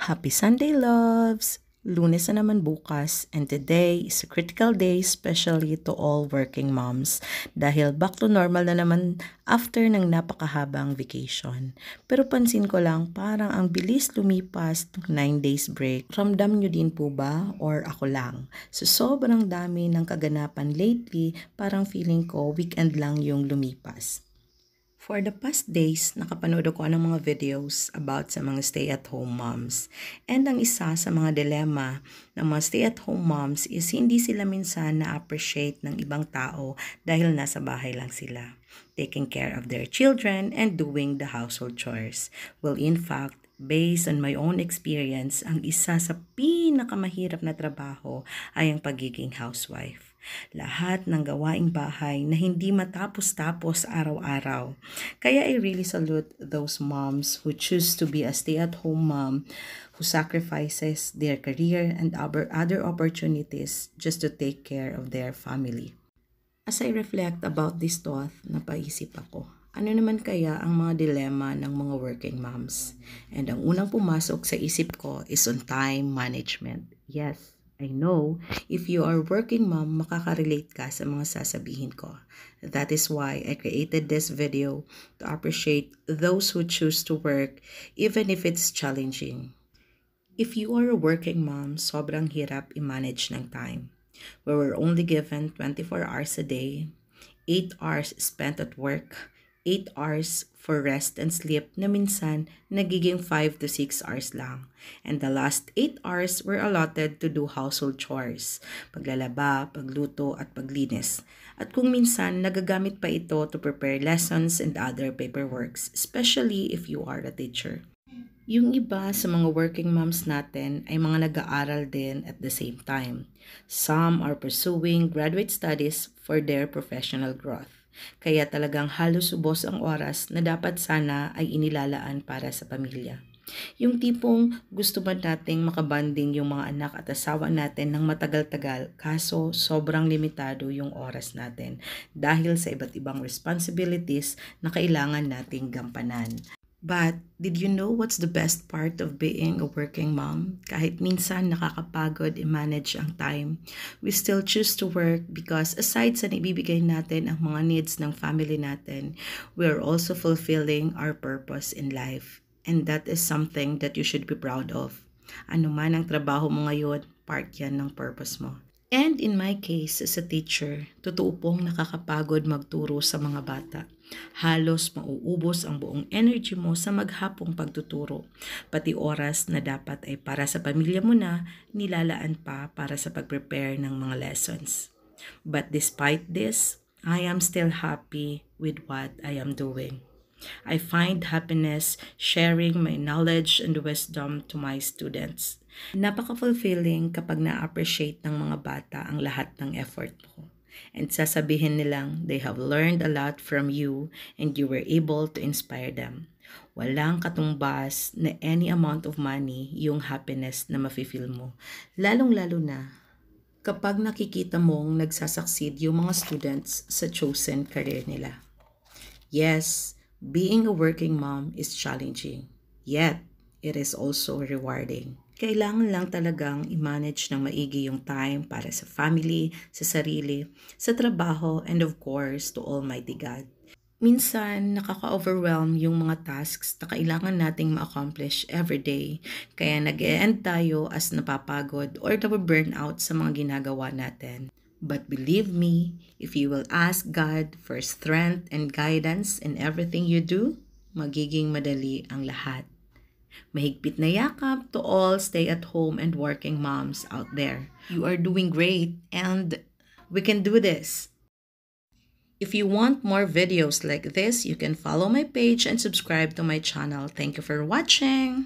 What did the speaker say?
Happy Sunday, loves! Lunes na naman bukas, and today is a critical day, especially to all working moms dahil back to normal na naman after ng napakahabang vacation. Pero pansin ko lang, parang ang bilis lumipas ng 9 days break. Ramdam nyo din po ba or ako lang? So sobrang dami ng kaganapan lately, parang feeling ko weekend lang yung lumipas. For the past days, nakapanood ako ng mga videos about sa mga stay-at-home moms. And ang isa sa mga dilemma ng mga stay-at-home moms is hindi sila minsan na-appreciate ng ibang tao dahil nasa bahay lang sila, taking care of their children and doing the household chores. Well, in fact, based on my own experience, ang isa sa pinakamahirap na trabaho ay ang pagiging housewife. Lahat ng gawaing bahay na hindi matapos-tapos araw-araw. Kaya I really salute those moms who choose to be a stay-at-home mom who sacrifices their career and other opportunities just to take care of their family. As I reflect about this thought, napaisip ako, ano naman kaya ang mga dilema ng mga working moms? And ang unang pumasok sa isip ko is on time management. Yes, I know, if you are working mom, makaka-relate ka sa mga sasabihin ko. That is why I created this video to appreciate those who choose to work even if it's challenging. If you are a working mom, sobrang hirap i-manage ng time. Where we're only given 24 hours a day, 8 hours spent at work, 8 hours for rest and sleep na minsan nagiging 5 to 6 hours lang. And the last 8 hours were allotted to do household chores, paglalaba, pagluto at paglinis. At kung minsan nagagamit pa ito to prepare lessons and other paperworks, especially if you are a teacher. Yung iba sa mga working moms natin ay mga nag-aaral din at the same time. Some are pursuing graduate studies for their professional growth. Kaya talagang halos ubos ang oras na dapat sana ay inilalaan para sa pamilya. Yung tipong gusto ba nating makabanding yung mga anak at asawa natin ng matagal-tagal kaso sobrang limitado yung oras natin dahil sa iba't ibang responsibilities na kailangan nating gampanan. But, did you know what's the best part of being a working mom? Kahit minsan nakakapagod i-manage ang time, we still choose to work because aside sa naibibigay natin ang mga needs ng family natin, we are also fulfilling our purpose in life. And that is something that you should be proud of. Ano man ang trabaho mo ngayon, part yan ng purpose mo. And in my case, as a teacher, totoo pong nakakapagod magturo sa mga bata. Halos mauubos ang buong energy mo sa maghapong pagtuturo. Pati oras na dapat ay para sa pamilya mo na, nilalaan pa para sa pag-prepare ng mga lessons. But despite this, I am still happy with what I am doing. I find happiness sharing my knowledge and wisdom to my students. Napaka-fulfilling kapag na-appreciate ng mga bata ang lahat ng effort mo. And sasabihin nilang they have learned a lot from you and you were able to inspire them. Walang katumbas na any amount of money yung happiness na mafe-feel mo. Lalong-lalo na kapag nakikita mong nagsasucceed yung mga students sa chosen career nila. Yes, being a working mom is challenging, yet it is also rewarding. Kailangan lang talagang i-manage ng maigi yung time para sa family, sa sarili, sa trabaho, and of course, to Almighty God. Minsan, nakaka-overwhelm yung mga tasks na kailangan nating ma-accomplish every day, kaya nag-e-end tayo as napapagod or na-burn out sa mga ginagawa natin. But believe me, if you will ask God for strength and guidance in everything you do, magiging madali ang lahat. Mahigpit na yakap to all stay-at-home and working moms out there. You are doing great and we can do this. If you want more videos like this, you can follow my page and subscribe to my channel. Thank you for watching.